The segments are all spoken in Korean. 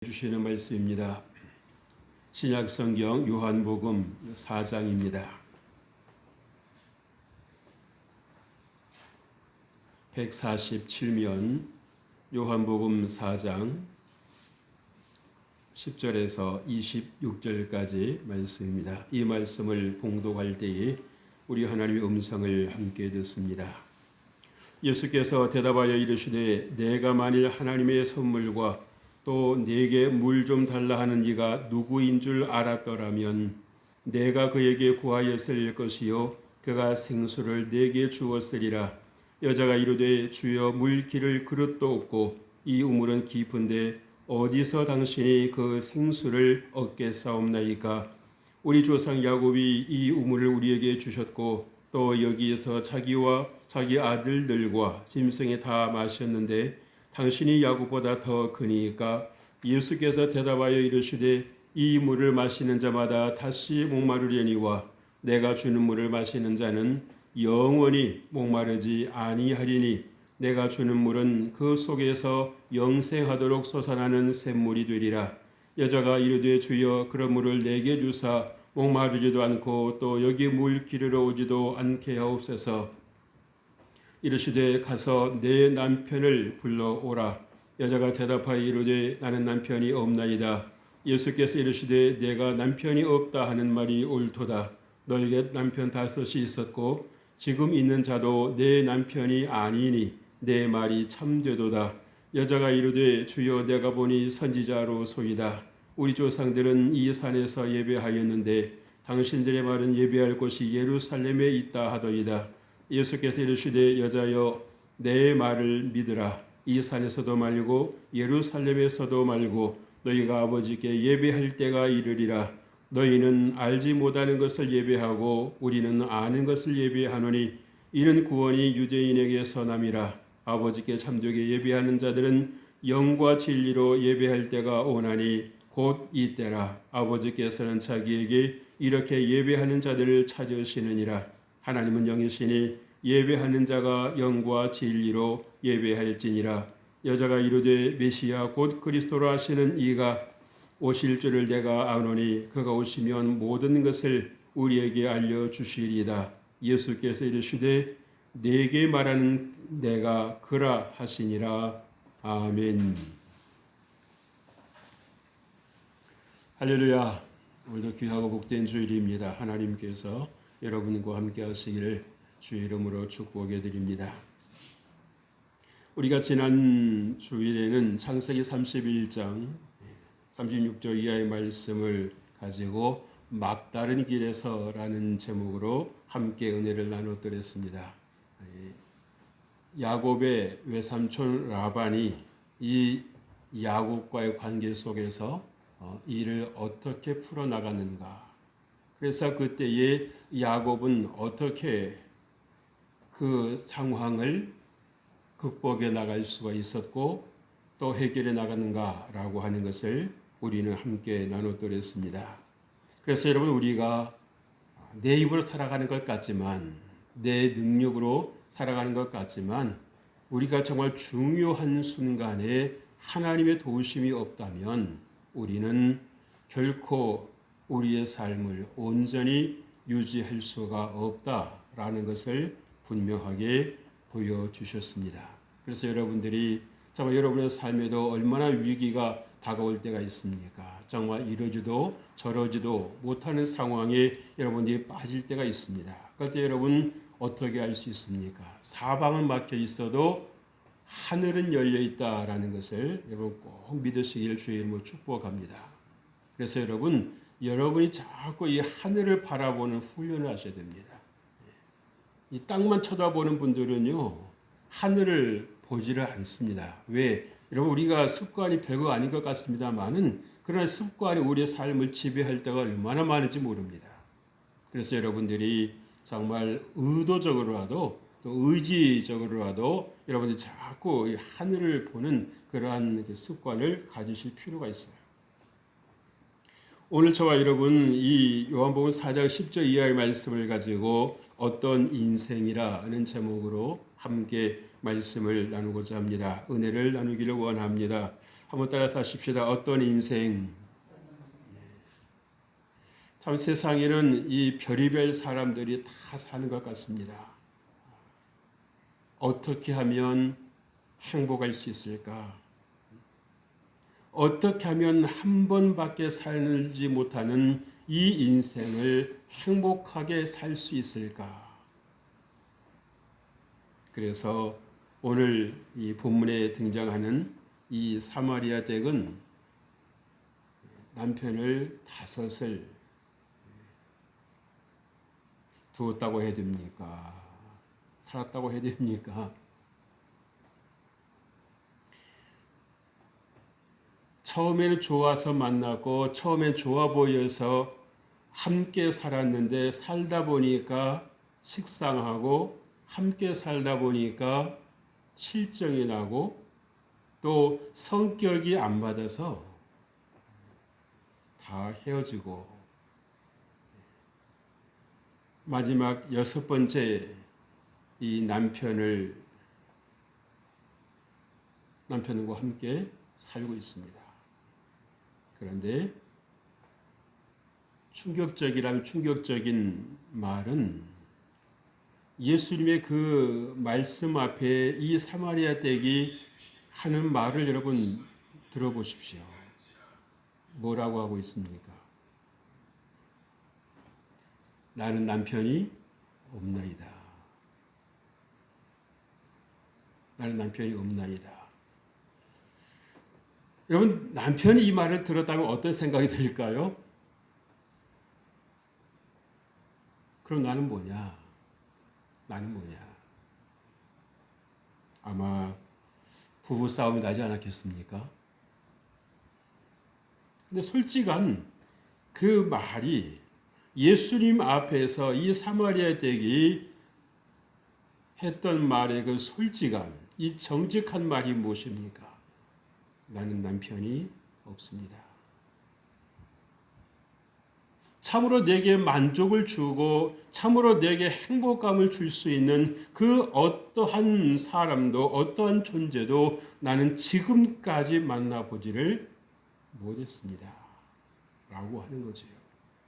주시는 말씀입니다. 신약성경 요한복음 4장입니다. 147면 요한복음 4장 10절에서 26절까지 말씀입니다. 이 말씀을 봉독할 때에 우리 하나님의 음성을 함께 듣습니다. 예수께서 대답하여 이르시되 내가 만일 하나님의 선물과 또 내게 물 좀 달라 하는 이가 누구인 줄 알았더라면 내가 그에게 구하였을 것이요 그가 생수를 내게 주었으리라. 여자가 이르되 주여 물 기를 그릇도 없고 이 우물은 깊은데 어디서 당신이 그 생수를 얻겠사옵나이까. 우리 조상 야곱이 이 우물을 우리에게 주셨고 또 여기에서 자기와 자기 아들들과 짐승이 다 마셨는데 당신이 야곱보다 더 크니까. 예수께서 대답하여 이르시되 이 물을 마시는 자마다 다시 목마르려니와 내가 주는 물을 마시는 자는 영원히 목마르지 아니하리니 내가 주는 물은 그 속에서 영생하도록 솟아나는 샘물이 되리라. 여자가 이르되 주여 그런 물을 내게 주사 목마르지도 않고 또 여기 물 기르러 오지도 않게 하옵소서. 이르시되 가서 내 남편을 불러오라. 여자가 대답하여 이르되 나는 남편이 없나이다. 예수께서 이르시되 내가 남편이 없다 하는 말이 옳도다. 너에게 남편 5이 있었고 지금 있는 자도 내 남편이 아니니 내 말이 참되도다. 여자가 이르되 주여 내가 보니 선지자로소이다. 우리 조상들은 이 산에서 예배하였는데 당신들의 말은 예배할 곳이 예루살렘에 있다 하더이다. 예수께서 이르시되 여자여 내 말을 믿으라. 이 산에서도 말고 예루살렘에서도 말고 너희가 아버지께 예배할 때가 이르리라. 너희는 알지 못하는 것을 예배하고 우리는 아는 것을 예배하노니 이는 구원이 유대인에게서 남이라. 아버지께 참되게 예배하는 자들은 영과 진리로 예배할 때가 오나니 곧 이때라. 아버지께서는 자기에게 이렇게 예배하는 자들을 찾으시느니라. 하나님은 영이시니 예배하는 자가 영과 진리로 예배할지니라. 여자가 이르되 메시아 곧 그리스도라 하시는 이가 오실 줄을 내가 아노니 그가 오시면 모든 것을 우리에게 알려주시리이다. 예수께서 이르시되 내게 말하는 내가 그라 하시니라. 아멘. 할렐루야. 오늘도 귀하고 복된 주일입니다. 하나님께서 여러분과 함께 하시기를 주의 이름으로 축복해 드립니다. 우리가 지난 주일에는 창세기 31장 36절 이하의 말씀을 가지고 막다른 길에서라는 제목으로 함께 은혜를 나눠드렸습니다. 야곱의 외삼촌 라반이 이 야곱과의 관계 속에서 이를 어떻게 풀어나갔는가. 그래서 그때에 야곱은 어떻게 그 상황을 극복해 나갈 수가 있었고 또 해결해 나가는가라고 하는 것을 우리는 함께 나눠드렸습니다. 그래서 여러분 우리가 내 입으로 살아가는 것 같지만 내 능력으로 살아가는 것 같지만 우리가 정말 중요한 순간에 하나님의 도우심이 없다면 우리는 결코 우리의 삶을 온전히 유지할 수가 없다라는 것을 분명하게 보여주셨습니다. 그래서 여러분들이 정말 여러분의 삶에도 얼마나 위기가 다가올 때가 있습니까? 정말 이러지도 저러지도 못하는 상황에 여러분들이 빠질 때가 있습니다. 그럴 때 여러분 어떻게 할 수 있습니까? 사방은 막혀 있어도 하늘은 열려 있다라는 것을 여러분 꼭 믿으시길 주의 이름으로 축복합니다. 그래서 여러분이 자꾸 이 하늘을 바라보는 훈련을 하셔야 됩니다. 이 땅만 쳐다보는 분들은요, 하늘을 보지를 않습니다. 왜? 여러분, 우리가 습관이 별거 아닌 것 같습니다만은, 그러나 습관이 우리의 삶을 지배할 때가 얼마나 많은지 모릅니다. 그래서 여러분들이 정말 의도적으로라도, 또 의지적으로라도 여러분들이 자꾸 이 하늘을 보는 그러한 습관을 가지실 필요가 있어요. 오늘 저와 여러분 이 요한복음 4장 10절 이하의 말씀을 가지고 어떤 인생이라는 제목으로 함께 말씀을 나누고자 합니다. 은혜를 나누기를 원합니다. 한번 따라서 하십시다. 어떤 인생. 참 세상에는 이 별의별 사람들이 다 사는 것 같습니다. 어떻게 하면 행복할 수 있을까? 어떻게 하면 한 번밖에 살지 못하는 이 인생을 행복하게 살 수 있을까? 그래서 오늘 이 본문에 등장하는 이 사마리아 댁은 남편을 5을 두었다고 해야 됩니까? 살았다고 해야 됩니까? 처음에는 좋아서 만났고 처음엔 좋아 보여서 함께 살았는데 살다 보니까 식상하고 함께 살다 보니까 실정이 나고 또 성격이 안 맞아서 다 헤어지고 마지막 6번째 이 남편과 함께 살고 있습니다. 그런데 충격적인 말은 예수님의 그 말씀 앞에 이 사마리아 댁이 하는 말을 여러분 들어보십시오. 뭐라고 하고 있습니까? 나는 남편이 없나이다. 나는 남편이 없나이다. 여러분, 남편이 이 말을 들었다면 어떤 생각이 들까요? 그럼 나는 뭐냐? 나는 뭐냐? 아마 부부싸움이 나지 않았겠습니까? 근데 솔직한 그 말이 예수님 앞에서 이 사마리아 댁이 했던 말의 그 솔직한 이 정직한 말이 무엇입니까? 나는 남편이 없습니다. 참으로 내게 만족을 주고 참으로 내게 행복감을 줄 수 있는 그 어떠한 사람도 어떠한 존재도 나는 지금까지 만나보지를 못했습니다. 라고 하는 거죠.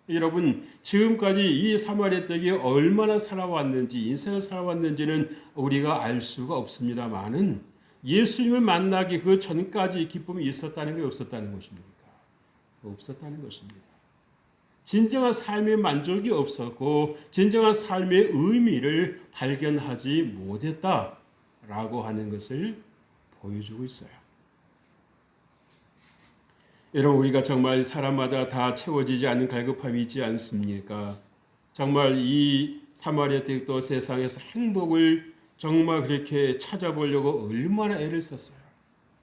여러분, 지금까지 이 사마리아 댁이 얼마나 살아왔는지, 인생을 살아왔는지는 우리가 알 수가 없습니다만은 예수님을 만나기 그 전까지 기쁨이 있었다는 게 없었다는 것입니까? 없었다는 것입니다. 진정한 삶의 만족이 없었고 진정한 삶의 의미를 발견하지 못했다라고 하는 것을 보여주고 있어요. 여러분, 우리가 정말 사람마다 다 채워지지 않는 갈급함이 있지 않습니까? 정말 이 사마리아 댁도 세상에서 행복을 정말 그렇게 찾아보려고 얼마나 애를 썼어요.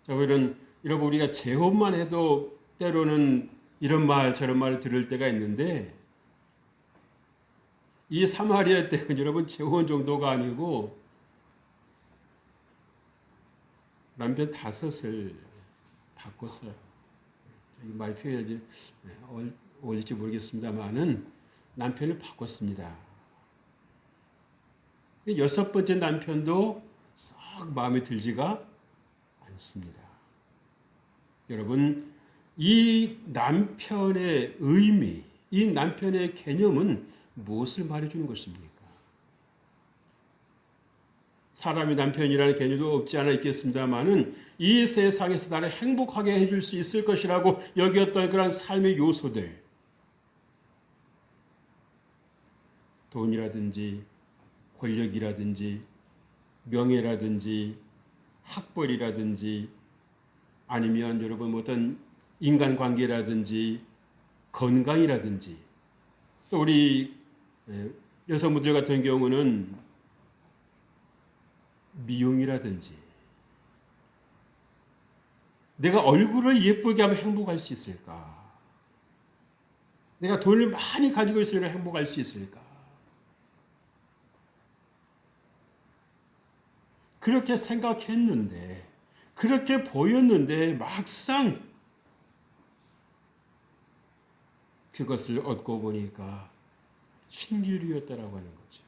여러분, 우리가 제호만 해도 때로는 이런 말 저런 말을 들을 때가 있는데 이 사마리아 댁은 여러분 재혼 정도가 아니고 남편 5을 바꿨어요. 말 표현이 어울릴지 모르겠습니다만은 남편을 바꿨습니다. 6번째 남편도 썩 마음에 들지가 않습니다. 여러분, 이 남편의 의미, 이 남편의 개념은 무엇을 말해주는 것입니까? 사람이 남편이라는 개념도 없지 않아 있겠습니다만은 이 세상에서 나를 행복하게 해줄 수 있을 것이라고 여겼던 그런 삶의 요소들, 돈이라든지 권력이라든지 명예라든지 학벌이라든지 아니면 여러분 어떤 인간관계라든지 건강이라든지 또 우리 여성분들 같은 경우는 미용이라든지 내가 얼굴을 예쁘게 하면 행복할 수 있을까? 내가 돈을 많이 가지고 있으면 행복할 수 있을까? 그렇게 생각했는데 그렇게 보였는데 막상 그것을 얻고 보니까 신기루였다라고 하는 거죠.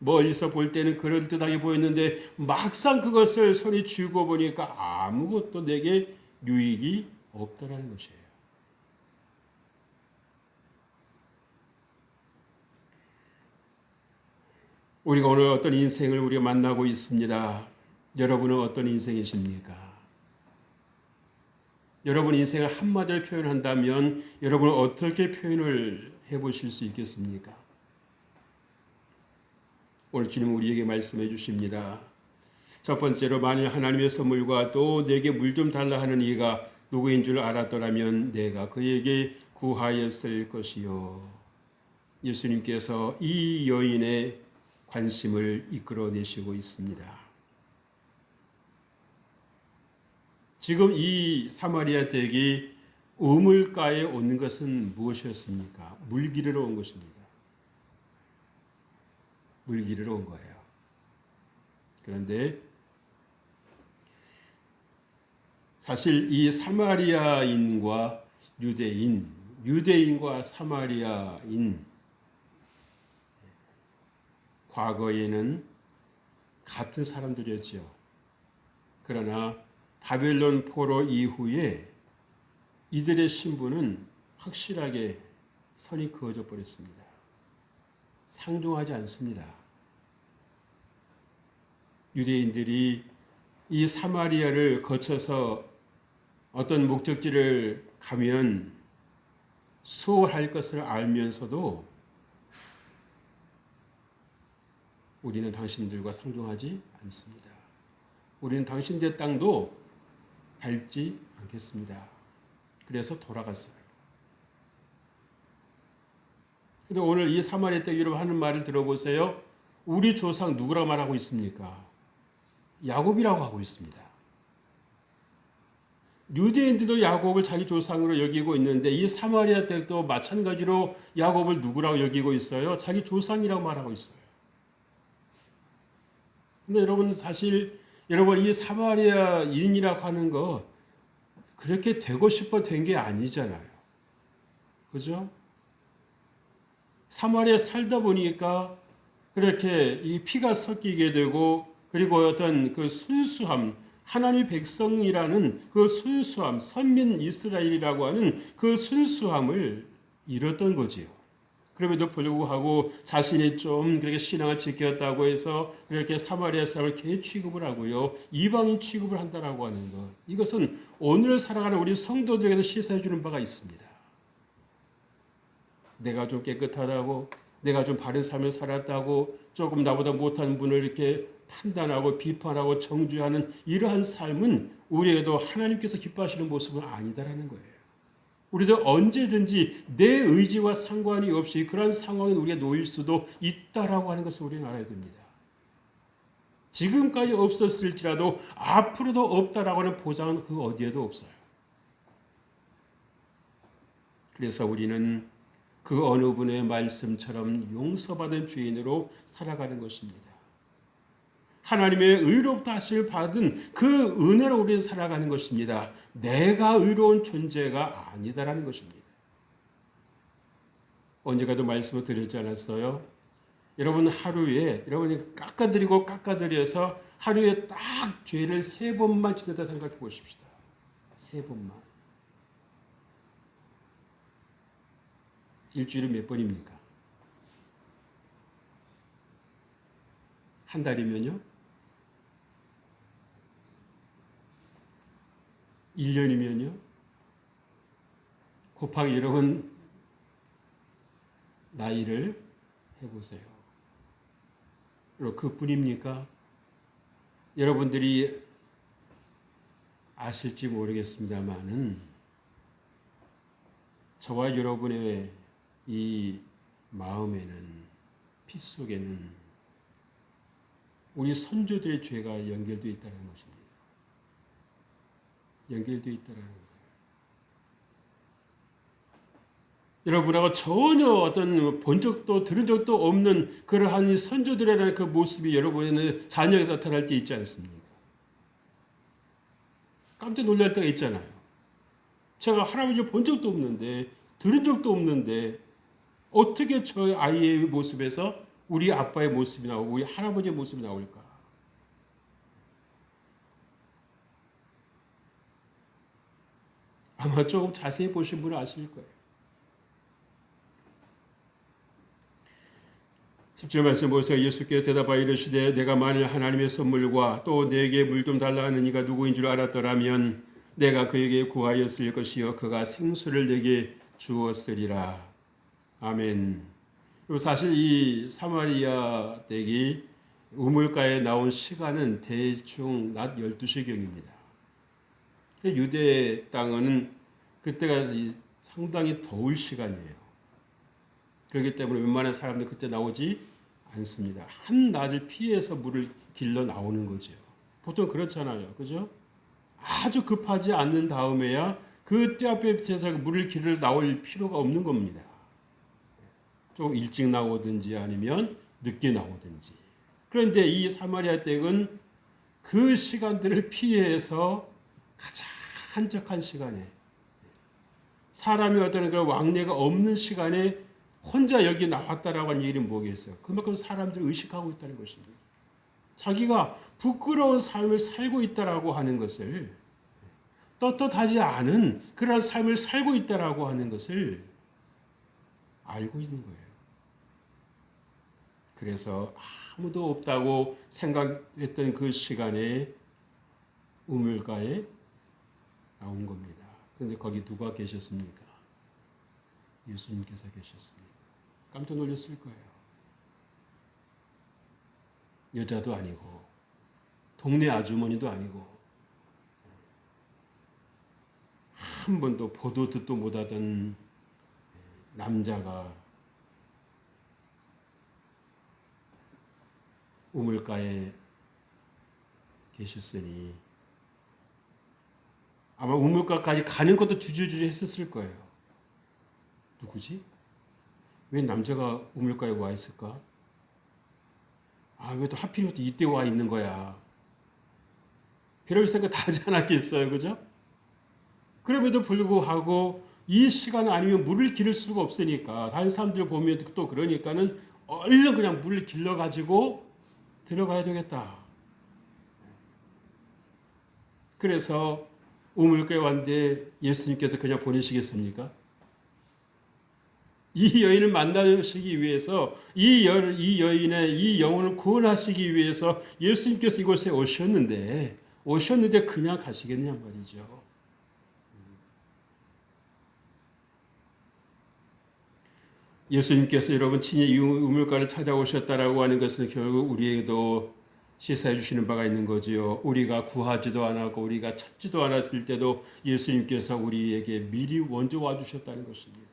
멀리서 볼 때는 그럴듯하게 보였는데 막상 그것을 손에 쥐고 보니까 아무것도 내게 유익이 없더라는 것이에요. 우리가 오늘 어떤 인생을 우리가 만나고 있습니다. 여러분은 어떤 인생이십니까? 여러분 인생을 한마디로 표현한다면 여러분은 어떻게 표현을 해보실 수 있겠습니까? 오늘 주님 우리에게 말씀해 주십니다. 첫 번째로 만일 하나님의 선물과 또 내게 물 좀 달라 하는 이가 누구인 줄 알았더라면 내가 그에게 구하였을 것이요. 예수님께서 이 여인의 관심을 이끌어내시고 있습니다. 지금 이 사마리아 댁이 우물가에 온 것은 무엇이었습니까? 물 기르러 온 것입니다. 물 기르러 온 거예요. 그런데 사실 이 사마리아인과 유대인과 사마리아인 과거에는 같은 사람들이었죠. 그러나 바벨론 포로 이후에 이들의 신분은 확실하게 선이 그어져 버렸습니다. 상종하지 않습니다. 유대인들이 이 사마리아를 거쳐서 어떤 목적지를 가면 수월할 것을 알면서도 우리는 당신들과 상종하지 않습니다. 우리는 당신들의 땅도 밟지 않겠습니다. 그래서 돌아갔어요. 그런데 오늘 이 사마리아 댁이라고 하는 말을 들어보세요. 우리 조상 누구라고 말하고 있습니까? 야곱이라고 하고 있습니다. 유대인들도 야곱을 자기 조상으로 여기고 있는데 이 사마리아 댁도 마찬가지로 야곱을 누구라고 여기고 있어요? 자기 조상이라고 말하고 있어요. 근데 여러분 사실 여러분 이 사마리아인이라고 하는 거 그렇게 되고 싶어 된 게 아니잖아요. 그죠? 사마리아에 살다 보니까 그렇게 이 피가 섞이게 되고 그리고 어떤 그 순수함, 하나님의 백성이라는 그 순수함, 선민 이스라엘이라고 하는 그 순수함을 잃었던 거지요. 그럼에도 불구하고 자신이 좀 그렇게 신앙을 지켰다고 해서 그렇게 사마리아 사람을 개 취급을 하고요. 이방인 취급을 한다라고 하는 것. 이것은 오늘 살아가는 우리 성도들에게도 시사해 주는 바가 있습니다. 내가 좀 깨끗하다고, 내가 좀 바른 삶을 살았다고, 조금 나보다 못한 분을 이렇게 판단하고 비판하고 정죄하는 이러한 삶은 우리에게도 하나님께서 기뻐하시는 모습은 아니다라는 거예요. 우리도 언제든지 내 의지와 상관이 없이 그런 상황에 우리가 놓일 수도 있다라고 하는 것을 우리는 알아야 됩니다. 지금까지 없었을지라도 앞으로도 없다라고 하는 보장은 그 어디에도 없어요. 그래서 우리는 그 어느 분의 말씀처럼 용서받은 죄인으로 살아가는 것입니다. 하나님의 의롭다 하심을 받은 그 은혜로 우리는 살아가는 것입니다. 내가 의로운 존재가 아니다라는 것입니다. 언제가도 말씀을 드렸지 않았어요? 여러분 하루에 여러분이 깎아드려서 하루에 딱 죄를 3번만 지냈다 생각해 보십시다. 3번만. 일주일에 몇 번입니까? 한 달이면요? 1년이면요? 곱하기 여러분 나이를 해보세요. 그리고 그뿐입니까? 여러분들이 아실지 모르겠습니다만은 저와 여러분의 이 마음에는 피 속에는 우리 선조들의 죄가 연결되어 있다는 것입니다. 연결되어 있다는 거예요. 여러분하고 전혀 어떤 본 적도 들은 적도 없는 그러한 선조들의 그 모습이 여러분의 자녀에 나타날 때 있지 않습니까? 깜짝 놀랄 때가 있잖아요. 제가 할아버지를 본 적도 없는데 들은 적도 없는데 어떻게 저 아이의 모습에서 우리 아빠의 모습이 나오고 우리 할아버지의 모습이 나올까? 아마 조금 자세히 보신 분은 아실 거예요. 10절 말씀 보세요. 예수께서 대답하여 이르시되 내가 만일 하나님의 선물과 또 내게 물 좀 달라 하는 이가 누구인 줄 알았더라면 내가 그에게 구하였을 것이요 그가 생수를 내게 주었으리라. 아멘. 사실 이 사마리아 댁이 우물가에 나온 시간은 대충 낮 12시경입니다. 유대 땅은 그때가 상당히 더울 시간이에요. 그렇기 때문에 웬만한 사람들 그때 나오지 않습니다. 한낮을 피해서 물을 길러 나오는 거죠. 보통 그렇잖아요. 그죠? 아주 급하지 않는 다음에야 그 때 앞에 비해서 물을 길러 나올 필요가 없는 겁니다. 조금 일찍 나오든지 아니면 늦게 나오든지. 그런데 이 사마리아 댁은 그 시간들을 피해서 가장 한적한 시간에 사람이 어떤 그런 왕래가 없는 시간에 혼자 여기 나왔다라고 하는 얘기는 뭐겠어요? 그만큼 사람들을 의식하고 있다는 것입니다. 자기가 부끄러운 삶을 살고 있다라고 하는 것을 떳떳하지 않은 그런 삶을 살고 있다라고 하는 것을 알고 있는 거예요. 그래서 아무도 없다고 생각했던 그 시간에 우물가에 나온 겁니다. 그런데 거기 누가 계셨습니까? 예수님께서 계셨습니다. 깜짝 놀랐을 거예요. 여자도 아니고 동네 아주머니도 아니고 한 번도 보도 듣도 못하던 남자가 우물가에 계셨으니 아마 우물가까지 가는 것도 주저주저 했었을 거예요. 누구지? 왜 남자가 우물가에 와 있을까? 왜 또 하필이면 또 이때 와 있는 거야. 그럴 생각 다 하지 않았겠어요. 그죠? 그럼에도 불구하고 이 시간 아니면 물을 기를 수가 없으니까 다른 사람들 보면 또 그러니까는 얼른 그냥 물을 길러가지고 들어가야 되겠다. 그래서 우물가에 왔는데 예수님께서 그냥 보내시겠습니까? 이 여인을 만나시기 위해서 이 여인의 이 영혼을 구원하시기 위해서 예수님께서 이곳에 오셨는데 그냥 가시겠냐 말이죠. 예수님께서 여러분 친히 이 우물가를 찾아오셨다라고 하는 것은 결국 우리에게도 시사해 주시는 바가 있는 거지요. 우리가 구하지도 않았고 우리가 찾지도 않았을 때도 예수님께서 우리에게 미리 먼저 와주셨다는 것입니다.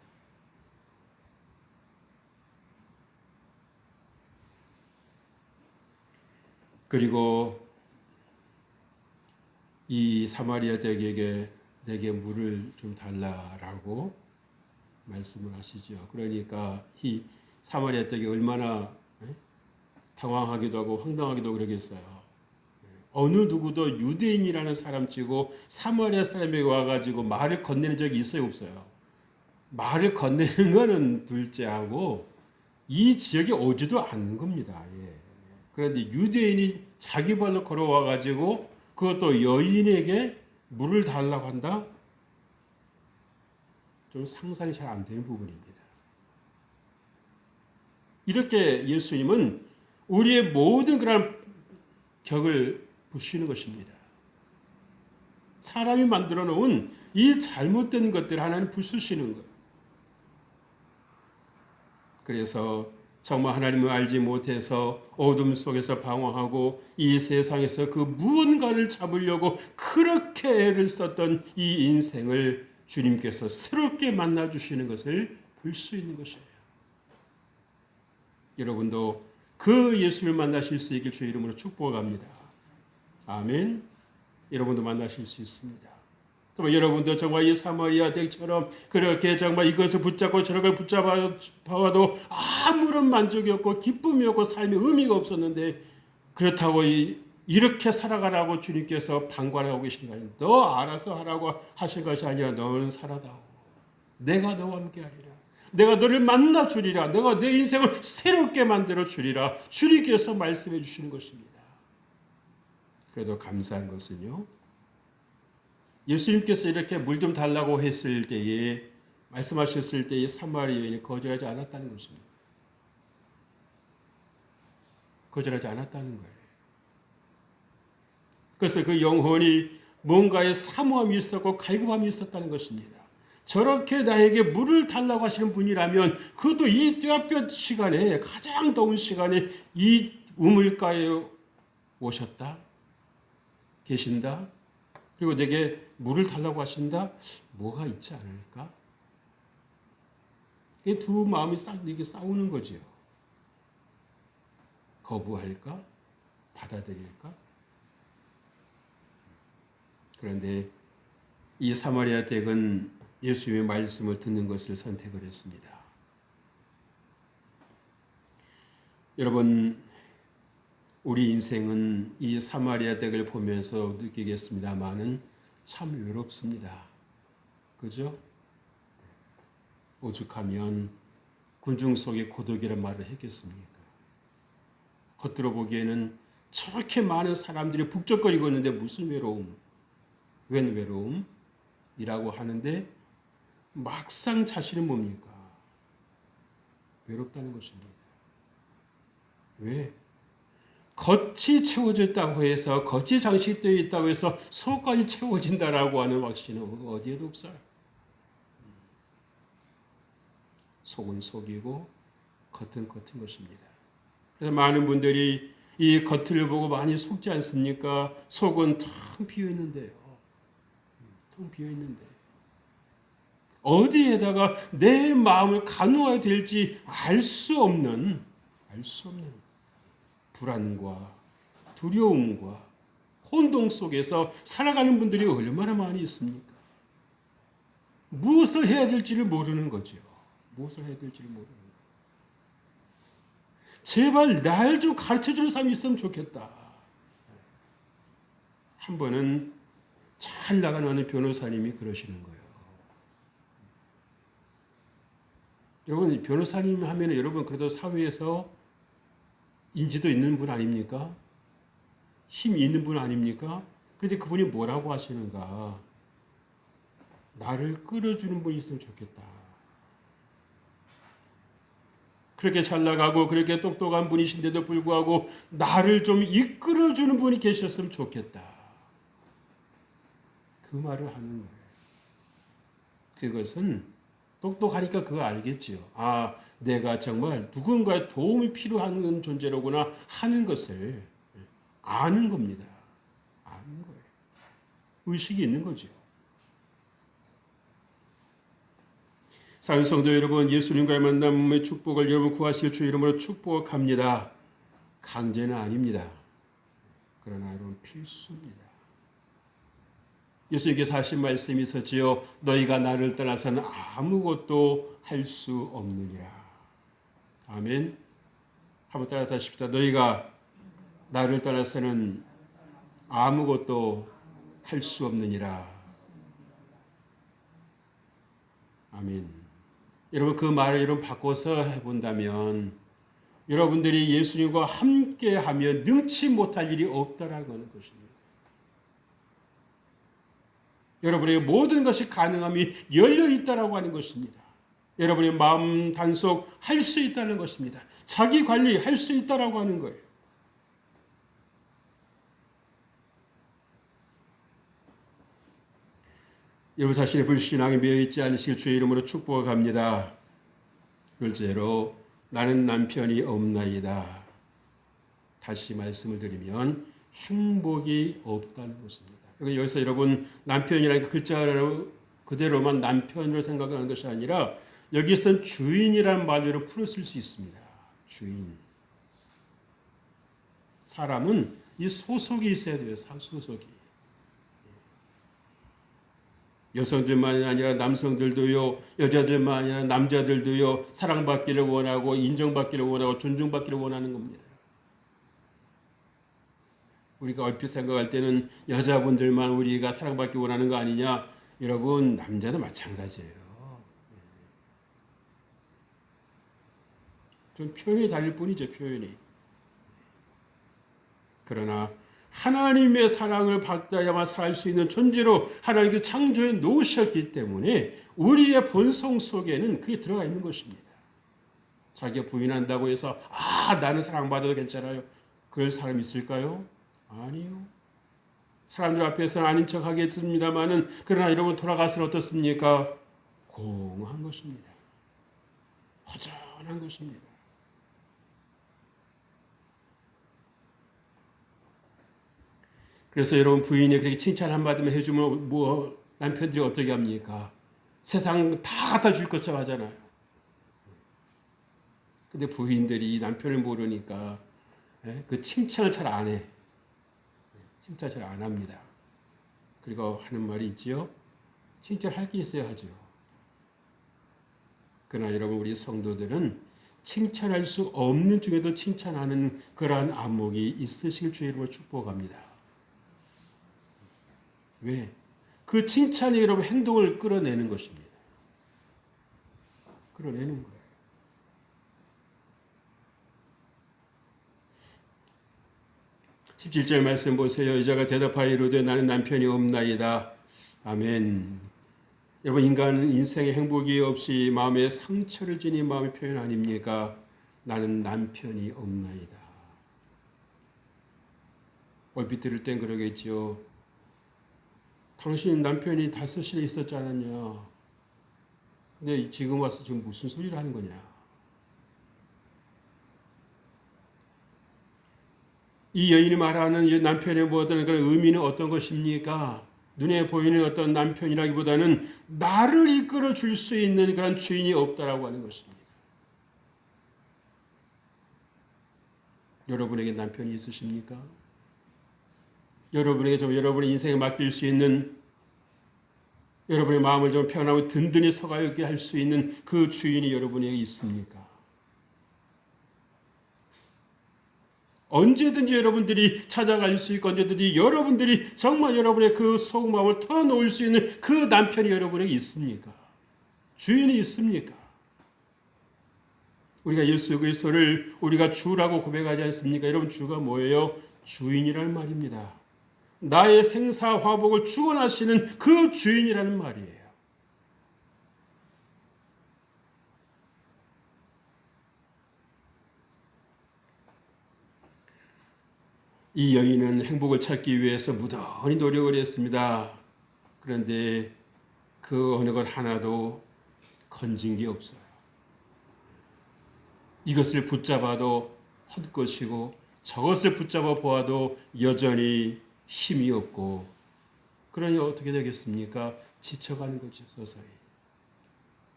그리고 이 사마리아 댁에게 내게 물을 좀 달라라고 말씀을 하시죠. 그러니까 이 사마리아 댁이 얼마나 당황하기도 하고 황당하기도 그러겠어요. 어느 누구도 유대인이라는 사람 치고 사마리아 사람에게 와가지고 말을 건네는 적이 있어요, 없어요? 말을 건네는 거는 둘째하고 이 지역에 오지도 않는 겁니다. 예. 그런데 유대인이 자기 발로 걸어와가지고 그것도 여인에게 물을 달라고 한다? 좀 상상이 잘 안 되는 부분입니다. 이렇게 예수님은 우리의 모든 그런 격을 부수시는 것입니다. 사람이 만들어 놓은 이 잘못된 것들을 하나님 부수시는 거예요. 그래서 정말 하나님을 알지 못해서 어둠 속에서 방황하고 이 세상에서 그 무언가를 잡으려고 그렇게 애를 썼던 이 인생을 주님께서 새롭게 만나주시는 것을 볼 수 있는 것이에요. 여러분도 그 예수를 만나실 수 있길 주의 이름으로 축복합니다. 아멘. 여러분도 만나실 수 있습니다. 정말 여러분도 정말 이 사마리아 댁처럼 그렇게 정말 이것을 붙잡고 저걸 붙잡아도 아무런 만족이 없고 기쁨이 없고 삶의 의미가 없었는데 그렇다고 이렇게 살아가라고 주님께서 방관하고 계신 거 아니에요. 너 알아서 하라고 하신 것이 아니라 너는 살아다오. 내가 너와 함께 하리라. 내가 너를 만나 주리라. 내가 내 인생을 새롭게 만들어 주리라. 주님께서 말씀해 주시는 것입니다. 그래도 감사한 것은요, 예수님께서 이렇게 물 좀 달라고 했을 때에, 말씀하셨을 때에 사마리아 여인이 거절하지 않았다는 것입니다. 거절하지 않았다는 거예요. 그래서 그 영혼이 뭔가에 사모함이 있었고 갈급함이 있었다는 것입니다. 저렇게 나에게 물을 달라고 하시는 분이라면 그것도 이 떼어볕 시간에, 가장 더운 시간에 이 우물가에 오셨다, 계신다, 그리고 내게 물을 달라고 하신다, 뭐가 있지 않을까? 이 두 마음이 이게 싸우는 거죠. 거부할까? 받아들일까? 그런데 이 사마리아 댁은 예수님의 말씀을 듣는 것을 선택을 했습니다. 여러분, 우리 인생은 이 사마리아 댁을 보면서 느끼겠습니다만은 참 외롭습니다. 그죠? 오죽하면 군중 속의 고독이란 말을 했겠습니까? 겉으로 보기에는 저렇게 많은 사람들이 북적거리고 있는데 무슨 외로움, 웬 외로움이라고 하는데 막상 자신은 뭡니까? 외롭다는 것입니다. 왜? 겉이 채워졌다고 해서, 겉이 장식되어 있다고 해서 속까지 채워진다라고 하는 확신은 어디에도 없어요. 속은 속이고 겉은 겉은 것입니다. 그래서 많은 분들이 이 겉을 보고 많이 속지 않습니까? 속은 텅 비어 있는데요. 텅 비어 있는데 어디에다가 내 마음을 가누어야 될지 알 수 없는 불안과 두려움과 혼동 속에서 살아가는 분들이 얼마나 많이 있습니까? 무엇을 해야 될지를 모르는 거죠. 무엇을 해야 될지를 모르는 거예요. 제발 날 좀 가르쳐주는 사람이 있으면 좋겠다. 한 번은 잘 나가는 어느 변호사님이 그러시는 거예요. 여러분, 변호사님 하면 여러분 그래도 사회에서 인지도 있는 분 아닙니까? 힘이 있는 분 아닙니까? 그런데 그분이 뭐라고 하시는가? 나를 끌어주는 분이 있으면 좋겠다. 그렇게 잘 나가고 그렇게 똑똑한 분이신데도 불구하고 나를 좀 이끌어주는 분이 계셨으면 좋겠다. 그 말을 하는 거예요. 그것은 똑똑하니까 그거 알겠지요. 아, 내가 정말 누군가의 도움이 필요한 존재로구나 하는 것을 아는 겁니다. 아는 거예요. 의식이 있는 거죠. 사랑하는 성도 여러분, 예수님과의 만남의 축복을 여러분 구하실 주 이름으로 축복합니다. 강제는 아닙니다. 그러나 여러분 필수입니다. 예수님께서 하신 말씀이 있었지요. 너희가 나를 떠나서는 아무것도 할 수 없느니라. 아멘. 한번 따라서 하십시다. 너희가 나를 떠나서는 아무것도 할 수 없느니라. 아멘. 여러분 그 말을 여러분 바꿔서 해본다면 여러분들이 예수님과 함께하면 능치 못할 일이 없다라는 것입니다. 여러분의 모든 것이 가능함이 열려 있다라고 하는 것입니다. 여러분의 마음 단속 할 수 있다는 것입니다. 자기 관리 할 수 있다라고 하는 거예요. 여러분 자신의 불신앙에 매여있지 않으실 주의 이름으로 축복합니다. 둘째로 나는 남편이 없나이다. 다시 말씀을 드리면 행복이 없다는 것입니다. 여기서 여러분 남편이라는 그 글자로 그대로만 남편으로 생각하는 것이 아니라 여기서는 주인이라는 말로 풀었을 수 있습니다. 주인. 사람은 이 소속이 있어야 돼요. 소속이. 여성들만이 아니라 남성들도요, 여자들만 아니라 남자들도요, 사랑받기를 원하고 인정받기를 원하고 존중받기를 원하는 겁니다. 우리가 얼핏 생각할 때는 여자분들만 우리가 사랑받기 원하는 거 아니냐? 여러분 남자도 마찬가지예요. 좀 표현이 다를 뿐이죠, 표현이. 그러나 하나님의 사랑을 받아야만 살 수 있는 존재로 하나님께서 창조해 놓으셨기 때문에 우리의 본성 속에는 그게 들어가 있는 것입니다. 자기가 부인한다고 해서 나는 사랑받아도 괜찮아요. 그럴 사람 있을까요? 아니요. 사람들 앞에서는 아닌 척 하겠습니다만은 그러나 여러분 돌아가서는 어떻습니까? 공허한 것입니다. 허전한 것입니다. 그래서 여러분 부인이 그렇게 칭찬 한마디만 해주면 남편들이 어떻게 합니까? 세상 다 갖다 줄 것처럼 하잖아요. 근데 부인들이 이 남편을 모르니까 그 칭찬을 잘 안 해. 칭찬 잘 안 합니다. 그리고 하는 말이 있지요. 칭찬할 게 있어야 하죠. 그러나 여러분 우리 성도들은 칭찬할 수 없는 중에도 칭찬하는 그러한 안목이 있으실 주의 이름으로 축복합니다. 왜? 그 칭찬이 여러분 행동을 끌어내는 것입니다. 끌어내는 거예요. 17절 말씀 보세요. 여자가 대답하여 이르되 나는 남편이 없나이다. 아멘. 여러분 인간은 인생의 행복이 없이 마음에 상처를 지닌 마음의 표현 아닙니까? 나는 남편이 없나이다. 얼핏 들을 땐 그러겠지요. 당신 남편이 5이 있었지 않았냐? 근데 지금 와서 지금 무슨 소리를 하는 거냐? 이 여인이 말하는 이 남편의 어떤 그런 의미는 어떤 것입니까? 눈에 보이는 어떤 남편이라기보다는 나를 이끌어 줄 수 있는 그런 주인이 없다라고 하는 것입니다. 여러분에게 남편이 있으십니까? 여러분에게 좀 여러분의 인생에 맡길 수 있는 여러분의 마음을 좀 편하고 든든히 서가게 할 수 있는 그 주인이 여러분에게 있습니까? 언제든지 여러분들이 찾아갈 수 있고 언제든지 여러분들이 정말 여러분의 그 속마음을 털어놓을 수 있는 그 남편이 여러분에게 있습니까? 주인이 있습니까? 우리가 예수 그리스도를 우리가 주라고 고백하지 않습니까? 여러분 주가 뭐예요? 주인이라는 말입니다. 나의 생사 화복을 주관하시는 그 주인이라는 말이에요. 이 여인은 행복을 찾기 위해서 무던히 노력을 했습니다. 그런데 그 어느 것 하나도 건진 게 없어요. 이것을 붙잡아도 헛것이고 저것을 붙잡아 보아도 여전히 힘이 없고 그러니 어떻게 되겠습니까? 지쳐가는 거죠. 서서히.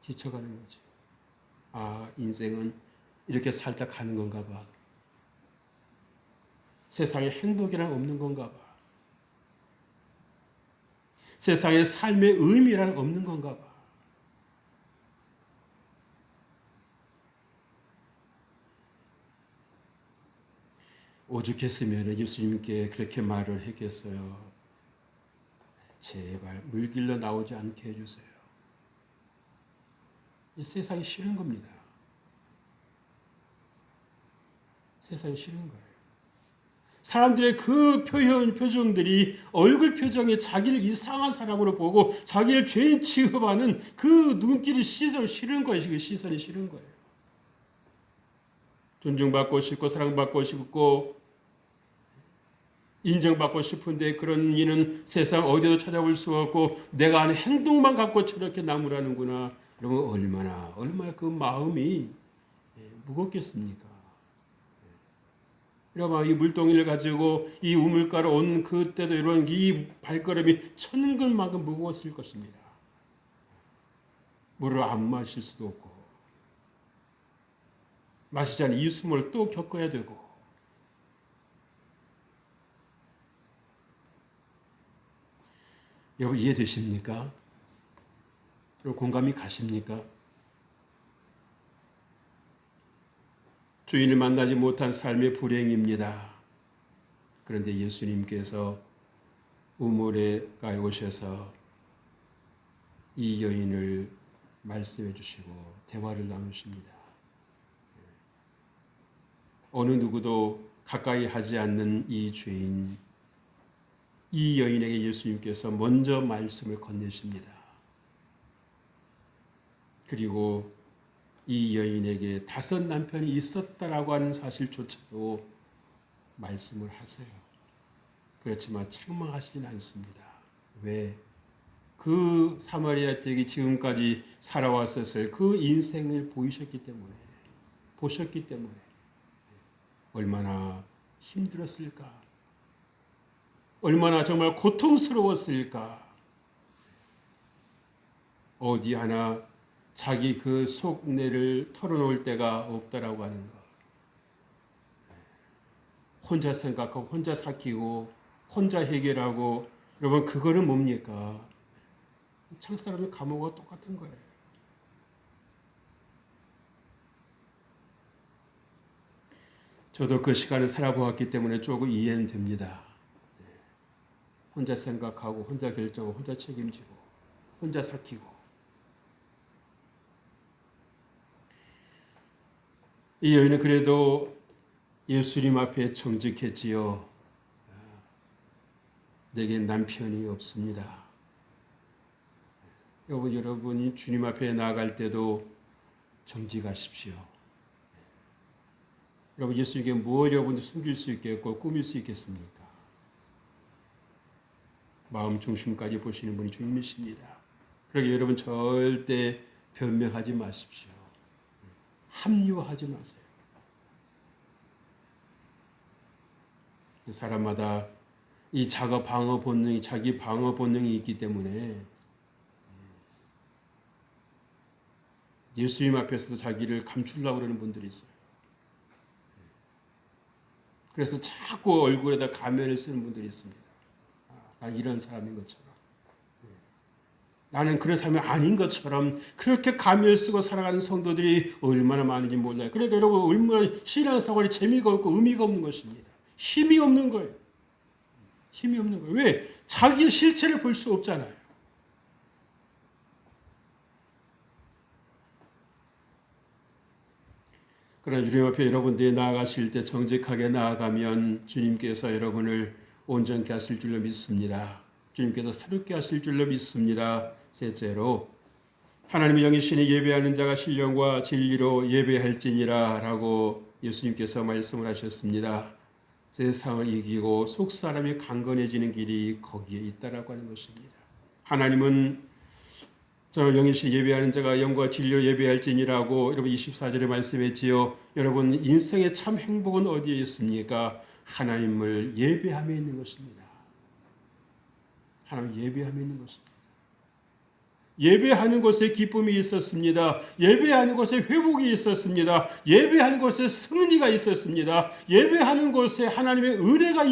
지쳐가는 거죠. 인생은 이렇게 살다 가는 건가 봐. 세상에 행복이란 없는 건가 봐. 세상에 삶의 의미란 없는 건가 봐. 오죽했으면 예수님께 그렇게 말을 했겠어요. 제발 물길로 나오지 않게 해주세요. 이 세상이 싫은 겁니다. 세상이 싫은 거예요. 사람들의 그 표정들이 얼굴 표정에 자기를 이상한 사람으로 보고 자기를 죄인 취급하는 그 눈길이 싫은 거예요. 그 시선이 싫은 거예요. 존중받고 싶고 사랑받고 싶고 인정받고 싶은데 그런 이는 세상 어디도 찾아볼 수 없고 내가 하는 행동만 갖고 저렇게 나무라는구나. 여러분 얼마나 그 마음이 무겁겠습니까? 여러분 이 물동이를 가지고 이 우물가로 온 그때도 여러분 이 발걸음이 천근만큼 무거웠을 것입니다. 물을 안 마실 수도 없고 마시지 않은 이 숨을 또 겪어야 되고 여러분 이해되십니까? 여러분 공감이 가십니까? 주인을 만나지 못한 삶의 불행입니다. 그런데 예수님께서 우물에 오셔서 이 여인을 말씀해 주시고 대화를 나누십니다. 어느 누구도 가까이 하지 않는 이 죄인, 이 여인에게 예수님께서 먼저 말씀을 건네십니다. 그리고 이 여인에게 5 남편이 있었다라고 하는 사실조차도 말씀을 하세요. 그렇지만 책망하시진 않습니다. 왜? 그 사마리아 지역이 지금까지 살아왔었을 그 인생을 보셨기 때문에 얼마나 힘들었을까? 얼마나 정말 고통스러웠을까? 어디 하나 자기 그 속내를 털어놓을 데가 없다라고 하는 것. 혼자 생각하고 혼자 삭히고 혼자 해결하고, 여러분 그거는 뭡니까? 창사람의 감옥과 똑같은 거예요. 저도 그 시간을 살아보았기 때문에 조금 이해는 됩니다. 혼자 생각하고 혼자 결정하고 혼자 책임지고 혼자 삭히고. 이 여인은 그래도 예수님 앞에 정직했지요. 내게 남편이 없습니다. 여러분이 주님 앞에 나아갈 때도 정직하십시오. 여러분 예수님께 뭘 여러분들 숨길 수 있겠고 꾸밀 수 있겠습니까? 마음 중심까지 보시는 분이 주님이십니다. 그러게 여러분 절대 변명하지 마십시오. 합리화하지 마세요. 사람마다 이 자기 방어 본능이 있기 때문에 예수님 앞에서도 자기를 감추려고 그러는 분들이 있어요. 그래서 자꾸 얼굴에다 가면을 쓰는 분들이 있습니다. 난 이런 사람인 것처럼, 나는 그런 사람이 아닌 것처럼 그렇게 가면을 쓰고 살아가는 성도들이 얼마나 많은지 몰라요. 그래도 여러분 얼마나 신앙생활이 재미가 없고 의미가 없는 것입니다. 힘이 없는 거예요. 힘이 없는 거예요. 왜? 자기의 실체를 볼 수 없잖아요. 그러나 주님 앞에 여러분들이 나아가실 때 정직하게 나아가면 주님께서 여러분을 온전케 하실 줄로 믿습니다. 주님께서 새롭게 하실 줄로 믿습니다. 셋째로, 하나님의 영이시니 예배하는 자가 신령과 진리로 예배할지니라 라고 예수님께서 말씀을 하셨습니다. 세상을 이기고 속사람이 강건해지는 길이 거기에 있다라고 하는 것입니다. 하나님은 저는 영이시 예배하는 자가 영과 진리로 예배할지니라고 여러분 24절에 말씀했지요. 여러분 인생의 참 행복은 어디에 있습니까? 하나님을 예배함에 있는 것입니다. 하나님 예배함에 있는 것입니다. 예배하는 것에 기쁨이 있었습니다. 예배하는 것에 회복이 있었습니다. 예배하는 것에 승리가 있었습니다. 예배하는 것에 하나님의 은혜가